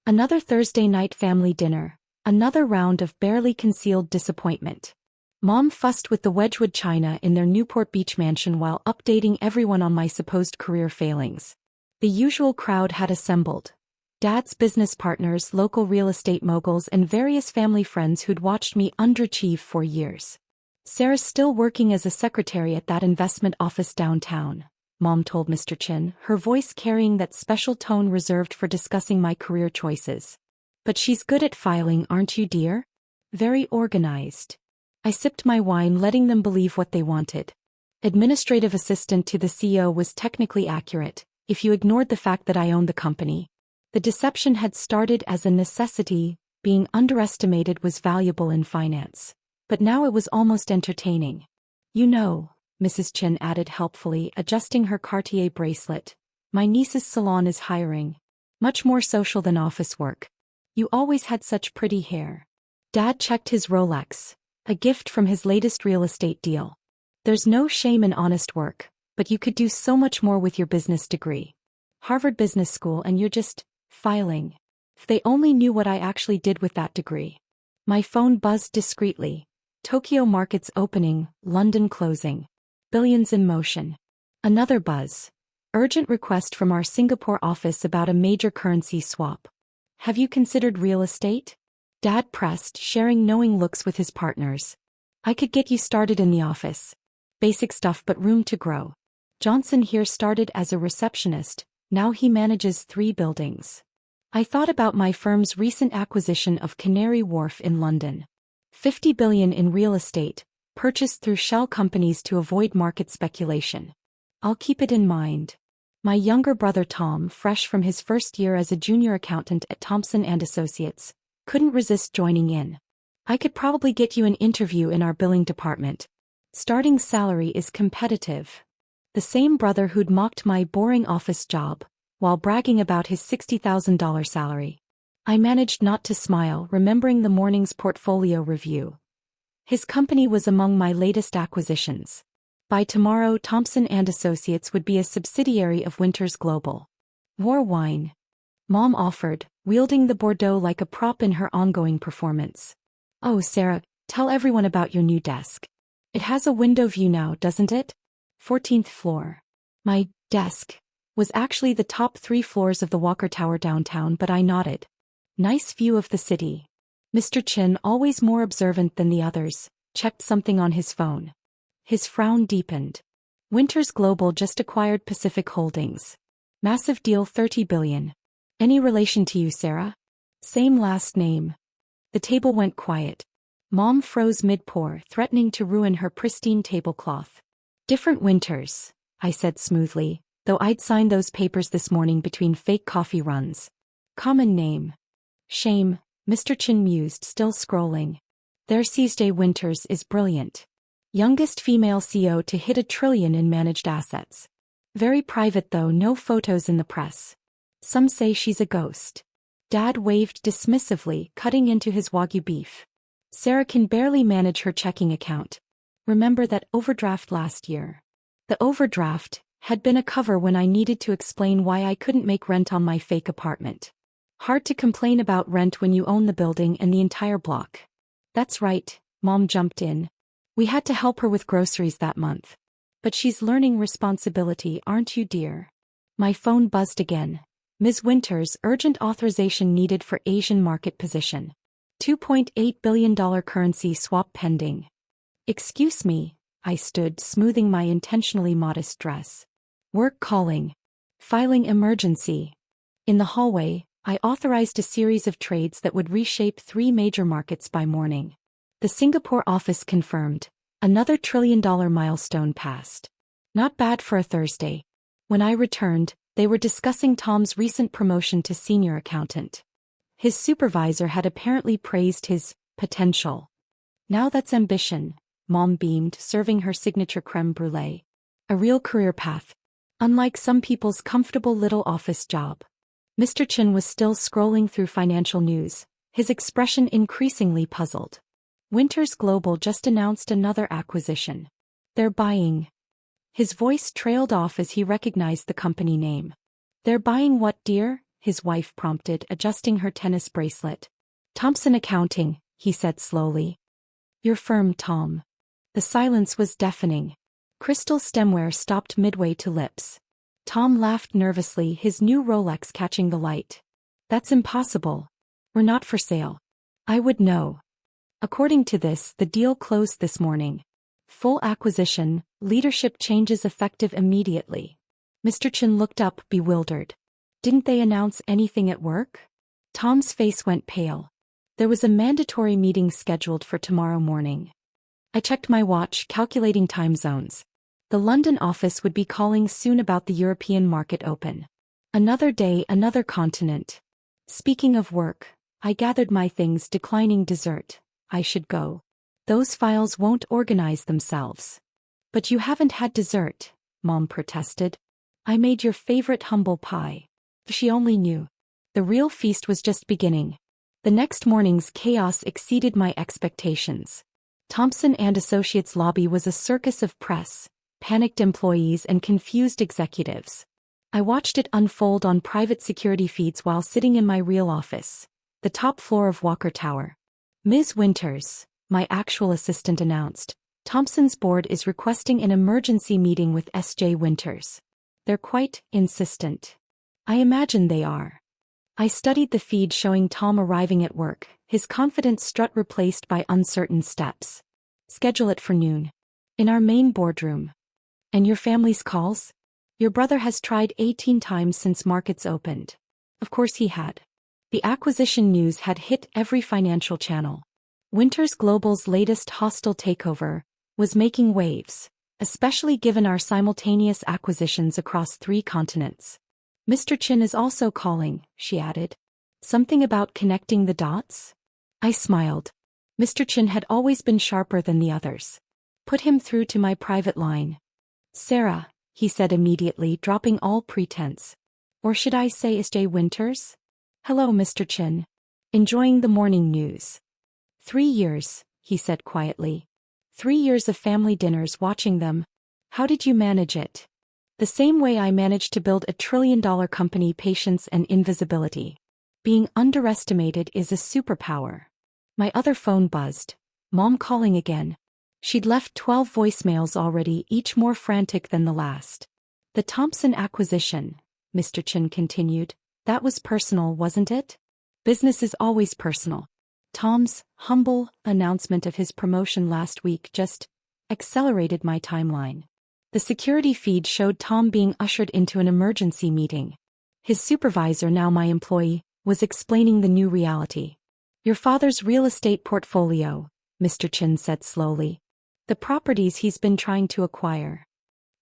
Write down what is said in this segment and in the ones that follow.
Another Thursday night family dinner. Another round of barely concealed disappointment. Mom fussed with the Wedgwood china in their Newport Beach mansion while updating everyone on my supposed career failings. The usual crowd had assembled. Dad's business partners, local real estate moguls, and various family friends who'd watched me underachieve for years. Sarah's still working as a secretary at that investment office downtown, Mom told Mr. Chen, her voice carrying that special tone reserved for discussing my career choices. But she's good at filing, aren't you, dear? Very organized. I sipped my wine, letting them believe what they wanted. Administrative assistant to the CEO was technically accurate, if you ignored the fact that I owned the company. The deception had started as a necessity, being underestimated was valuable in finance. But now it was almost entertaining. You know, Mrs. Chen added helpfully, adjusting her Cartier bracelet, my niece's salon is hiring. Much more social than office work. You always had such pretty hair. Dad checked his Rolex, a gift from his latest real estate deal. There's no shame in honest work, but you could do so much more with your business degree. Harvard Business School, and you're just filing. If they only knew what I actually did with that degree. My phone buzzed discreetly. Tokyo markets opening, London closing. Billions in motion. Another buzz. Urgent request from our Singapore office about a major currency swap. Have you considered real estate? Dad pressed, sharing knowing looks with his partners. I could get you started in the office. Basic stuff but room to grow. Johnson here started as a receptionist, now he manages 3 buildings. I thought about my firm's recent acquisition of Canary Wharf in London. 50 billion in real estate, purchased through shell companies to avoid market speculation. I'll keep it in mind. My younger brother Tom, fresh from his first year as a junior accountant at Thompson & Associates, couldn't resist joining in. I could probably get you an interview in our billing department. Starting salary is competitive. The same brother who'd mocked my boring office job, while bragging about his $60,000 salary. I managed not to smile, remembering the morning's portfolio review. His company was among my latest acquisitions. By tomorrow, Thompson & Associates would be a subsidiary of Winters Global. More wine. Mom offered, wielding the Bordeaux like a prop in her ongoing performance. Oh, Sarah, tell everyone about your new desk. It has a window view now, doesn't it? 14th floor. My desk was actually the top 3 floors of the Walker Tower downtown, but I nodded. Nice view of the city. Mr. Chen, always more observant than the others, checked something on his phone. His frown deepened. Winters Global just acquired Pacific Holdings. Massive deal, 30 billion. Any relation to you, Sarah? Same last name. The table went quiet. Mom froze mid-pour, threatening to ruin her pristine tablecloth. Different Winters, I said smoothly, though I'd signed those papers this morning between fake coffee runs. Common name. Shame, Mr. Chen mused, still scrolling. Their J. Winters is brilliant. Youngest female CEO to hit $1 trillion in managed assets. Very private though, no photos in the press. Some say she's a ghost. Dad waved dismissively, cutting into his Wagyu beef. Sarah can barely manage her checking account. Remember that overdraft last year? The overdraft had been a cover when I needed to explain why I couldn't make rent on my fake apartment. Hard to complain about rent when you own the building and the entire block. That's right, Mom jumped in. We had to help her with groceries that month. But she's learning responsibility, aren't you, dear? My phone buzzed again. Ms. Winters, urgent authorization needed for Asian market position. $2.8 billion currency swap pending. Excuse me, I stood, smoothing my intentionally modest dress. Work calling. Filing emergency. In the hallway, I authorized a series of trades that would reshape 3 major markets by morning. The Singapore office confirmed. Another $1 trillion milestone passed. Not bad for a Thursday. When I returned, they were discussing Tom's recent promotion to senior accountant. His supervisor had apparently praised his potential. Now that's ambition, Mom beamed, serving her signature creme brulee. A real career path. Unlike some people's comfortable little office job. Mr. Chen was still scrolling through financial news, his expression increasingly puzzled. Winters Global just announced another acquisition. They're buying. His voice trailed off as he recognized the company name. They're buying what, dear? his wife prompted, adjusting her tennis bracelet. Thompson Accounting, he said slowly. Your firm, Tom. The silence was deafening. Crystal stemware stopped midway to lips. Tom laughed nervously, his new Rolex catching the light. That's impossible. We're not for sale. I would know. According to this, the deal closed this morning. Full acquisition, leadership changes effective immediately. Mr. Chen looked up, bewildered. Didn't they announce anything at work? Tom's face went pale. There was a mandatory meeting scheduled for tomorrow morning. I checked my watch, calculating time zones. The London office would be calling soon about the European market open. Another day, another continent. Speaking of work, I gathered my things, declining dessert. I should go. Those files won't organize themselves. But you haven't had dessert, Mom protested. I made your favorite humble pie. If she only knew. The real feast was just beginning. The next morning's chaos exceeded my expectations. Thompson and Associates' lobby was a circus of press, panicked employees and confused executives. I watched it unfold on private security feeds while sitting in my real office, the top floor of Walker Tower. Ms. Winters, my actual assistant, announced, Thompson's board is requesting an emergency meeting with S.J. Winters. They're quite insistent. I imagine they are. I studied the feed showing Tom arriving at work, his confident strut replaced by uncertain steps. Schedule it for noon. In our main boardroom. And your family's calls? Your brother has tried 18 times since markets opened. Of course he had. The acquisition news had hit every financial channel. Winters Global's latest hostile takeover was making waves, especially given our simultaneous acquisitions across 3 continents. Mr. Chen is also calling, she added. Something about connecting the dots? I smiled. Mr. Chen had always been sharper than the others. Put him through to my private line. Sarah, he said immediately, dropping all pretense. Or should I say S.J. Winters? Hello, Mr. Chen. Enjoying the morning news. 3 years, he said quietly. 3 years of family dinners, watching them. How did you manage it? The same way I managed to build a trillion-dollar company: patience and invisibility. Being underestimated is a superpower. My other phone buzzed. Mom calling again. She'd left 12 voicemails already, each more frantic than the last. The Thompson acquisition, Mr. Chen continued, that was personal, wasn't it? Business is always personal. Tom's humble announcement of his promotion last week just accelerated my timeline. The security feed showed Tom being ushered into an emergency meeting. His supervisor, now my employee, was explaining the new reality. Your father's real estate portfolio, Mr. Chen said slowly. The properties he's been trying to acquire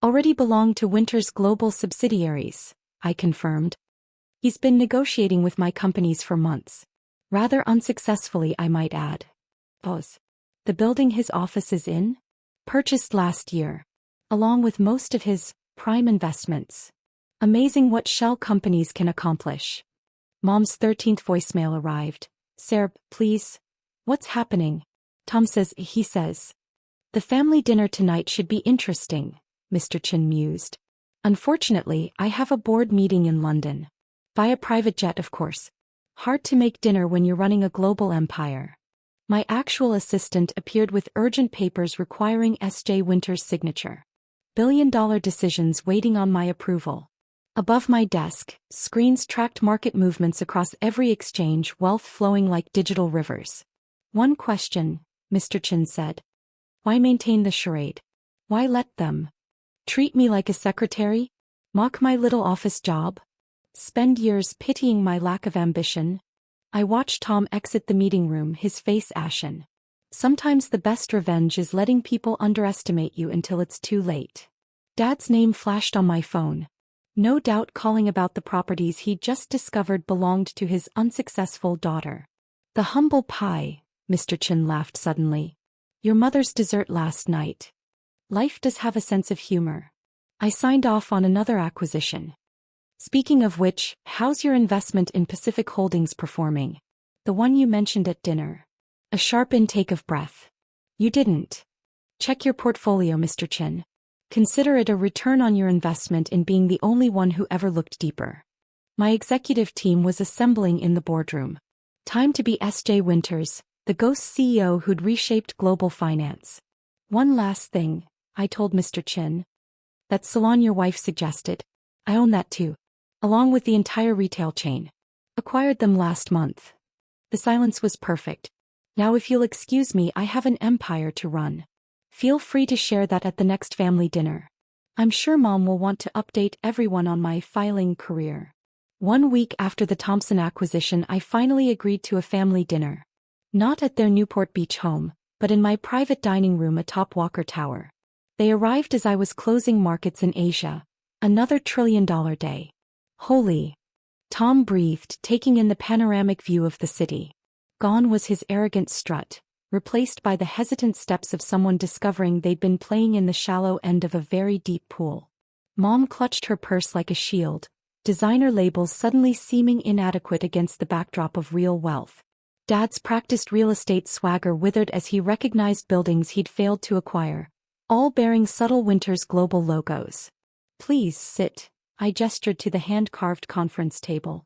already belong to Winters Global subsidiaries, I confirmed. He's been negotiating with my companies for months. Rather unsuccessfully, I might add. The building his office is in? Purchased last year. Along with most of his prime investments. Amazing what shell companies can accomplish. Mom's 13th voicemail arrived. Sarah, please. What's happening? Tom says, he says. The family dinner tonight should be interesting, Mr. Chen mused. Unfortunately, I have a board meeting in London. Via private jet, of course. Hard to make dinner when you're running a global empire. My actual assistant appeared with urgent papers requiring S.J. Winters' signature. Billion-dollar decisions waiting on my approval. Above my desk, screens tracked market movements across every exchange, wealth flowing like digital rivers. One question, Mr. Chen said. Why maintain the charade? Why let them treat me like a secretary? Mock my little office job? Spend years pitying my lack of ambition? I watched Tom exit the meeting room, his face ashen. Sometimes the best revenge is letting people underestimate you until it's too late. Dad's name flashed on my phone. No doubt calling about the properties he just discovered belonged to his unsuccessful daughter. The humble pie, Mr. Chen laughed suddenly. Your mother's dessert last night. Life does have a sense of humor. I signed off on another acquisition. Speaking of which, how's your investment in Pacific Holdings performing? The one you mentioned at dinner. A sharp intake of breath. You didn't. Check your portfolio, Mr. Chen. Consider it a return on your investment in being the only one who ever looked deeper. My executive team was assembling in the boardroom. Time to be S.J. Winters, the ghost CEO who'd reshaped global finance. One last thing, I told Mr. Chen. That salon your wife suggested. I own that too. Along with the entire retail chain. Acquired them last month. The silence was perfect. Now if you'll excuse me, I have an empire to run. Feel free to share that at the next family dinner. I'm sure Mom will want to update everyone on my filing career. 1 week after the Thompson acquisition, I finally agreed to a family dinner. Not at their Newport Beach home, but in my private dining room atop Walker Tower. They arrived as I was closing markets in Asia. Another trillion-dollar day. Holy. Tom breathed, taking in the panoramic view of the city. Gone was his arrogant strut, replaced by the hesitant steps of someone discovering they'd been playing in the shallow end of a very deep pool. Mom clutched her purse like a shield, designer labels suddenly seeming inadequate against the backdrop of real wealth. Dad's practiced real estate swagger withered as he recognized buildings he'd failed to acquire, all bearing subtle Winters global logos. Please sit, I gestured to the hand-carved conference table.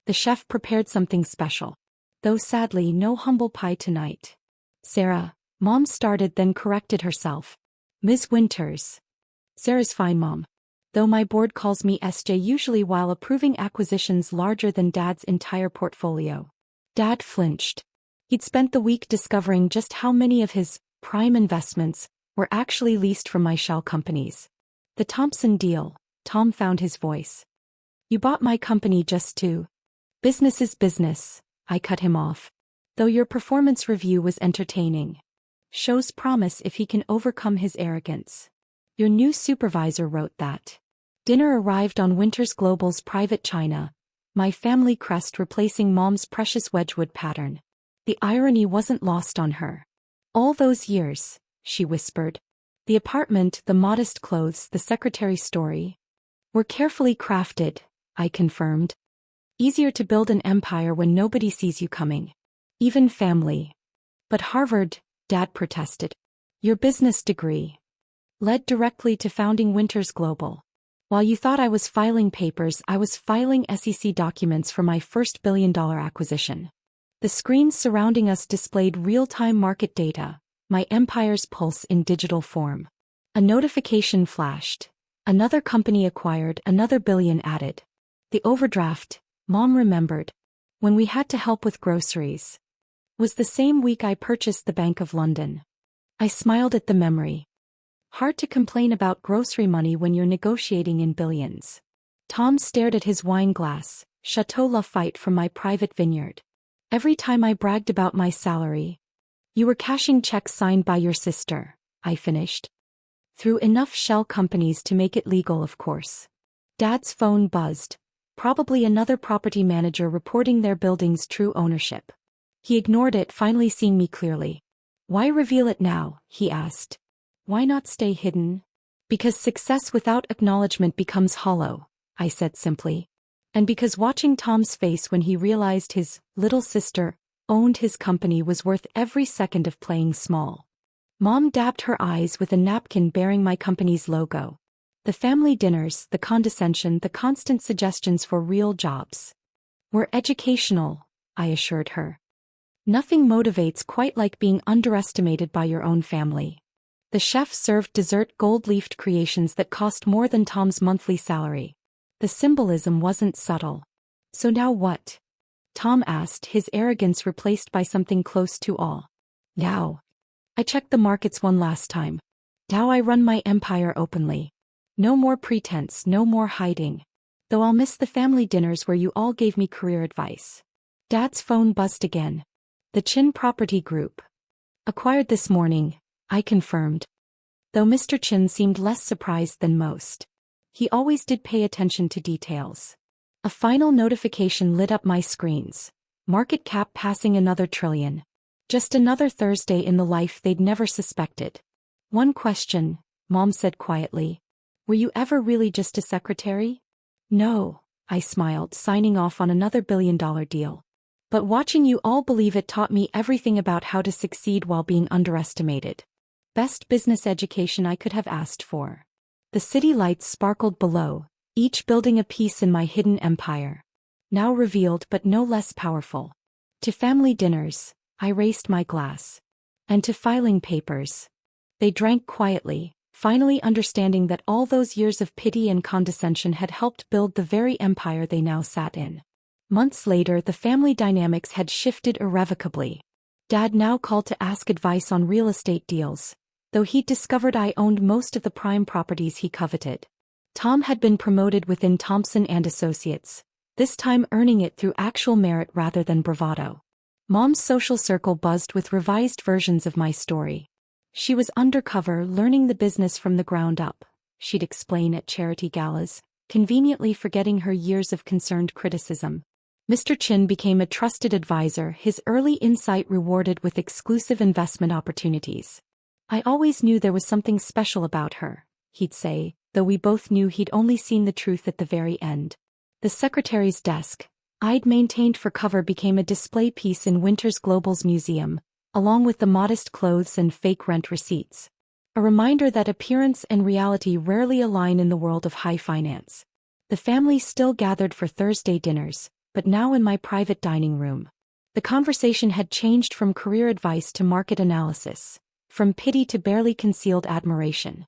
The chef prepared something special. Though sadly no humble pie tonight. Sarah, Mom started then corrected herself. Ms. Winters. Sarah's fine, Mom. Though my board calls me SJ usually while approving acquisitions larger than Dad's entire portfolio. Dad flinched. He'd spent the week discovering just how many of his prime investments were actually leased from my shell companies. The Thompson deal, Tom found his voice. You bought my company just to. Business is business, I cut him off. Though your performance review was entertaining. Shows promise if he can overcome his arrogance. Your new supervisor wrote that. Dinner arrived on Winters Global's private china, my family crest replacing Mom's precious Wedgwood pattern. The irony wasn't lost on her. All those years, she whispered. The apartment, the modest clothes, the secretary's story. Were carefully crafted, I confirmed. Easier to build an empire when nobody sees you coming. Even family. But Harvard, Dad protested. Your business degree. Led directly to founding Winters Global. While you thought I was filing papers, I was filing SEC documents for my first billion-dollar acquisition. The screens surrounding us displayed real-time market data, my empire's pulse in digital form. A notification flashed. Another company acquired, another billion added. The overdraft, Mom remembered, when we had to help with groceries, was the same week I purchased the Bank of London. I smiled at the memory. Hard to complain about grocery money when you're negotiating in billions. Tom stared at his wine glass, Chateau Lafite from my private vineyard. Every time I bragged about my salary. You were cashing checks signed by your sister, I finished. Through enough shell companies to make it legal, of course. Dad's phone buzzed. Probably another property manager reporting their building's true ownership. He ignored it, finally seeing me clearly. Why reveal it now? He asked. Why not stay hidden? Because success without acknowledgement becomes hollow, I said simply. And because watching Tom's face when he realized his little sister owned his company was worth every second of playing small. Mom dabbed her eyes with a napkin bearing my company's logo. The family dinners, the condescension, the constant suggestions for real jobs. Were educational, I assured her. Nothing motivates quite like being underestimated by your own family. The chef served dessert gold-leafed creations that cost more than Tom's monthly salary. The symbolism wasn't subtle. So now what? Tom asked, his arrogance replaced by something close to awe. Now. I checked the markets one last time. Now I run my empire openly. No more pretense, no more hiding. Though I'll miss the family dinners where you all gave me career advice. Dad's phone buzzed again. The Chen Property Group. Acquired this morning, I confirmed. Though Mr. Chen seemed less surprised than most. He always did pay attention to details. A final notification lit up my screens. Market cap passing another trillion. Just another Thursday in the life they'd never suspected. One question, Mom said quietly. Were you ever really just a secretary? No, I smiled, signing off on another billion-dollar deal. But watching you all believe it taught me everything about how to succeed while being underestimated. Best business education I could have asked for. The city lights sparkled below, each building a piece in my hidden empire. now revealed but no less powerful. To family dinners, I raised my glass. And to filing papers. They drank quietly, finally understanding that all those years of pity and condescension had helped build the very empire they now sat in. Months later, the family dynamics had shifted irrevocably. Dad now called to ask advice on real estate deals, though he'd discovered I owned most of the prime properties he coveted. Tom had been promoted within Thompson and Associates, this time earning it through actual merit rather than bravado. Mom's social circle buzzed with revised versions of my story. She was undercover, learning the business from the ground up, she'd explain at charity galas, conveniently forgetting her years of concerned criticism. Mr. Chen became a trusted advisor, his early insight rewarded with exclusive investment opportunities. I always knew there was something special about her, he'd say, though we both knew he'd only seen the truth at the very end. The secretary's desk, I'd maintained for cover, became a display piece in Winters Global's museum, along with the modest clothes and fake rent receipts. A reminder that appearance and reality rarely align in the world of high finance. The family still gathered for Thursday dinners, but now in my private dining room. The conversation had changed from career advice to market analysis, from pity to barely concealed admiration.